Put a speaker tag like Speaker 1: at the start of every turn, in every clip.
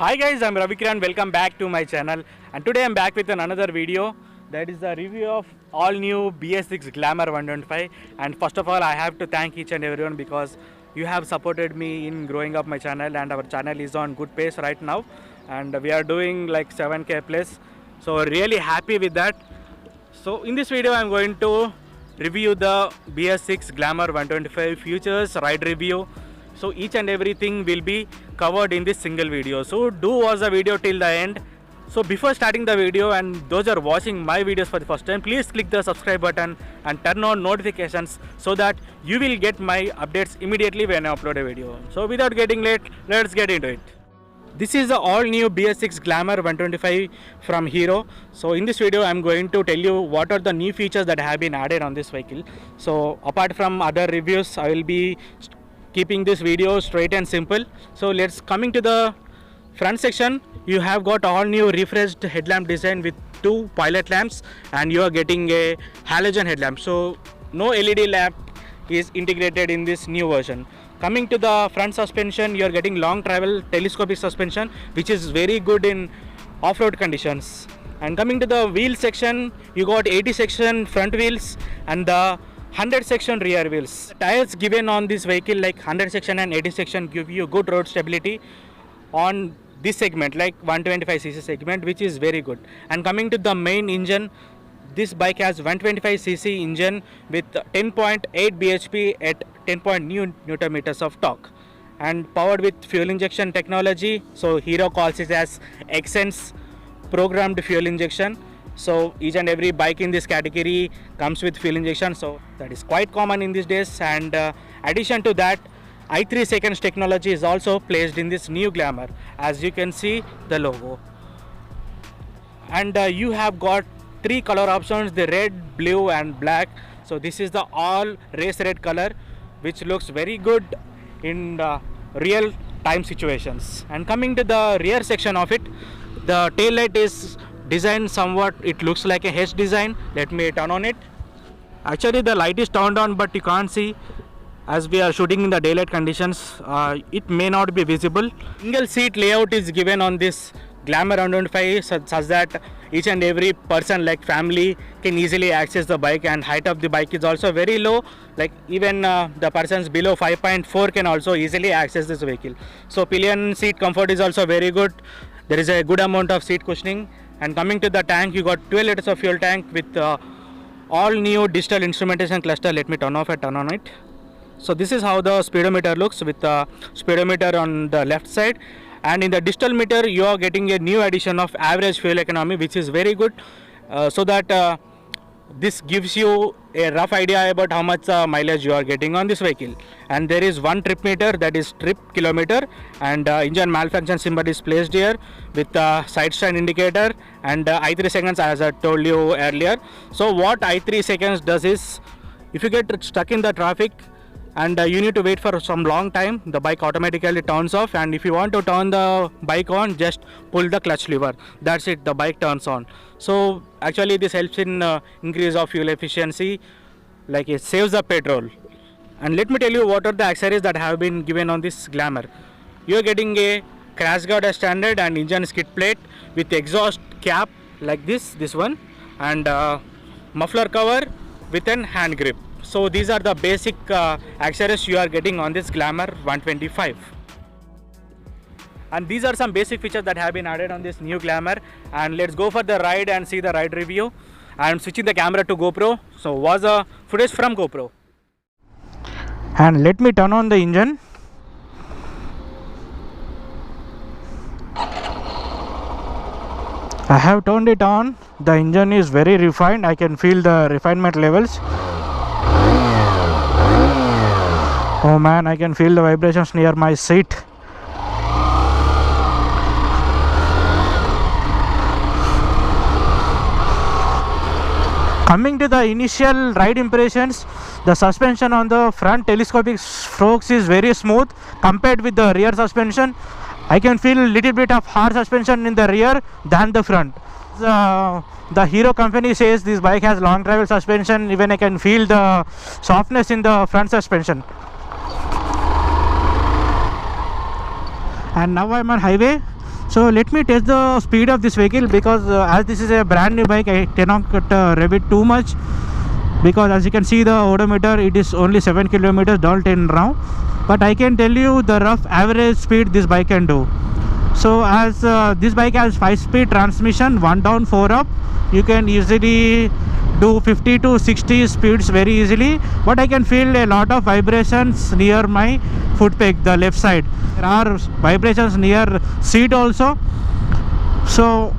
Speaker 1: Hi guys, I'm Ravikiran. Welcome back to my channel. And today I'm back with another video. That is the review of all new BS6 Glamour 125. And first of all, I have to thank each and everyone because you have supported me in growing up my channel, and our channel is on good pace right now. And we are doing like 7k plus. So really happy with that. So in this video, I'm going to review the BS6 Glamour 125 features, ride review. So each and everything will be covered in this single video. So do watch the video till the end. So before starting the video, and those are watching my videos for the first time, please click the subscribe button and turn on notifications so that you will get my updates immediately when I upload a video. So without getting late, let's get into it. This is the all new BS6 Glamour 125 from Hero. So in this video I'm going to tell you what are the new features that have been added on this vehicle. So apart from other reviews, I will be keeping this video straight and simple. So let's coming to the front section. You have got all new refreshed headlamp design with two pilot lamps, and you are getting a halogen headlamp. So no LED lamp is integrated in this new version. Coming to the front suspension, you are getting long travel telescopic suspension, which is very good in off-road conditions. And coming to the wheel section, you got 80 section front wheels and the 100 section rear wheels. Tires given on this vehicle like 100 section and 80 section give you good road stability on this segment, like 125cc segment, which is very good. And coming to the main engine, this bike has 125cc engine with 10.8 bhp at 10 Newton meters of torque, and powered with fuel injection technology. So Hero calls it as Xsense programmed fuel injection. So each and every bike in this category comes with fuel injection, so that is quite common in these days. And addition to that, i3 seconds technology is also placed in this new Glamour, as you can see the logo. And you have got three color options: the red, blue and black. So this is the all race red color, which looks very good in real time situations. And coming to the rear section of it, the tail light is designed somewhat, it looks like a H design. Let me turn on it. Actually the light is turned on, but you can't see as we are shooting in the daylight conditions. It may not be visible. Single seat layout is given on this Glamour 125 such that each and every person like family can easily access the bike, and height of the bike is also very low, like even the persons below 5.4 can also easily access this vehicle. So pillion seat comfort is also very good. There is a good amount of seat cushioning. And coming to the tank, you got 12 liters of fuel tank with all new digital instrumentation cluster. Let me turn off and turn on it. So this is how the speedometer looks, with the speedometer on the left side. And in the digital meter, you are getting a new addition of average fuel economy, which is very good, so that this gives you a rough idea about how much mileage you are getting on this vehicle. And there is one trip meter, that is trip kilometer, and engine malfunction symbol is placed here with side stand indicator, and i3 seconds, as I told you earlier. So what i3 seconds does is, if you get stuck in the traffic and you need to wait for some long time, the bike automatically turns off, and if you want to turn the bike on, just pull the clutch lever. That's it, the bike turns on. So actually this helps in increase of fuel efficiency, like it saves the petrol. And let me tell you what are the accessories that have been given on this Glamour. You are getting a crash guard as standard and engine skid plate with exhaust cap like this one, and muffler cover with an hand grip. So these are the basic accessories you are getting on this Glamour 125. And these are some basic features that have been added on this new Glamour. And let's go for the ride and see the ride review. I'm switching the camera to GoPro. So watch the footage from GoPro. And let me turn on the engine. I have turned it on. The engine is very refined. I can feel the refinement levels. Oh man, I can feel the vibrations near my seat. Coming to the initial ride impressions, the suspension on the front telescopic spokes is very smooth compared with the rear suspension. I can feel a little bit of hard suspension in the rear than the front. The Hero company says this bike has long travel suspension. Even I can feel the softness in the front suspension. And now I'm on highway.
Speaker 2: So let me test the speed of this vehicle, because as this is a brand new bike, I cannot rev it too much, because as you can see the odometer, it is only 7 kilometers, don't 10 now. But I can tell you the rough average speed this bike can do. So as this bike has 5-speed transmission, 1 down 4 up, you can easily do 50 to 60 speeds very easily. But I can feel a lot of vibrations near my foot peg, the left side. There are vibrations near seat also. So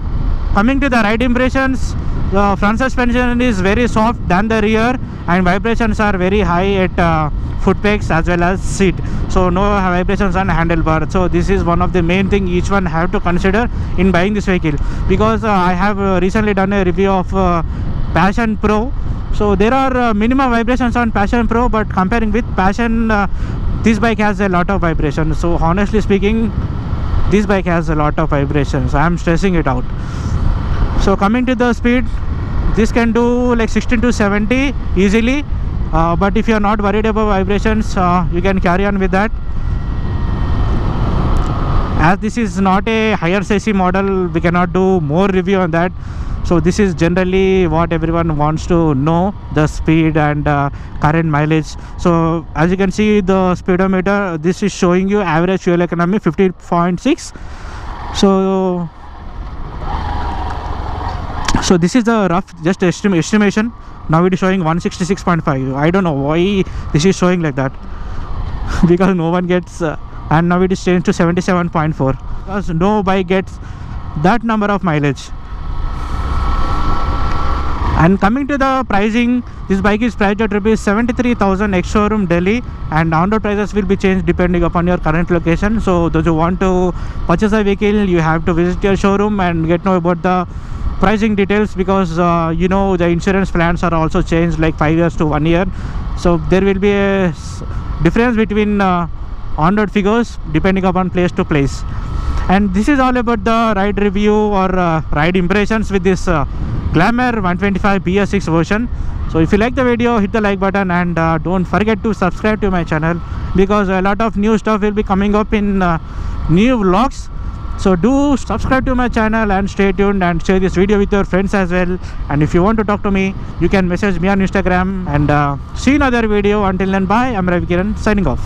Speaker 2: coming to the ride impressions, the front suspension is very soft than the rear, and vibrations are very high at foot pegs as well as seat. So no vibrations on handlebar. So this is one of the main thing each one have to consider in buying this vehicle, because I have recently done a review of Passion Pro. So there are minimum vibrations on Passion Pro, but comparing with Passion, this bike has a lot of vibrations. So honestly speaking, this bike has a lot of vibrations. I am stressing it out. So coming to the speed, this can do like 16 to 70 easily. But if you are not worried about vibrations, you can carry on with that. As this is not a higher cc model, we cannot do more review on that. So this is generally what everyone wants to know, the speed and current mileage. So as you can see, the speedometer, this is showing you average fuel economy 50.6. So this is the rough just estimation. Now it is showing 166.5. I don't know why this is showing like that, because no one gets and now it is changed to 77.4, because no bike gets that number of mileage. And coming to the pricing, this bike is priced at rupees 73,000 ex showroom Delhi, and on-road prices will be changed depending upon your current location. So those who want to purchase a vehicle, you have to visit your showroom and get know about the pricing details, because you know, the insurance plans are also changed like 5 years to 1 year. So there will be a difference between on-road figures depending upon place to place. And this is all about the ride review or ride impressions with this Glamour 125 BS6 version. So if you like the video, hit the like button, and don't forget to subscribe to my channel, because a lot of new stuff will be coming up in new vlogs. So do subscribe to my channel and stay tuned, and share this video with your friends as well. And if you want to talk to me, you can message me on Instagram. And see you in another video. Until then, bye. I'm Ravi Kiran signing off.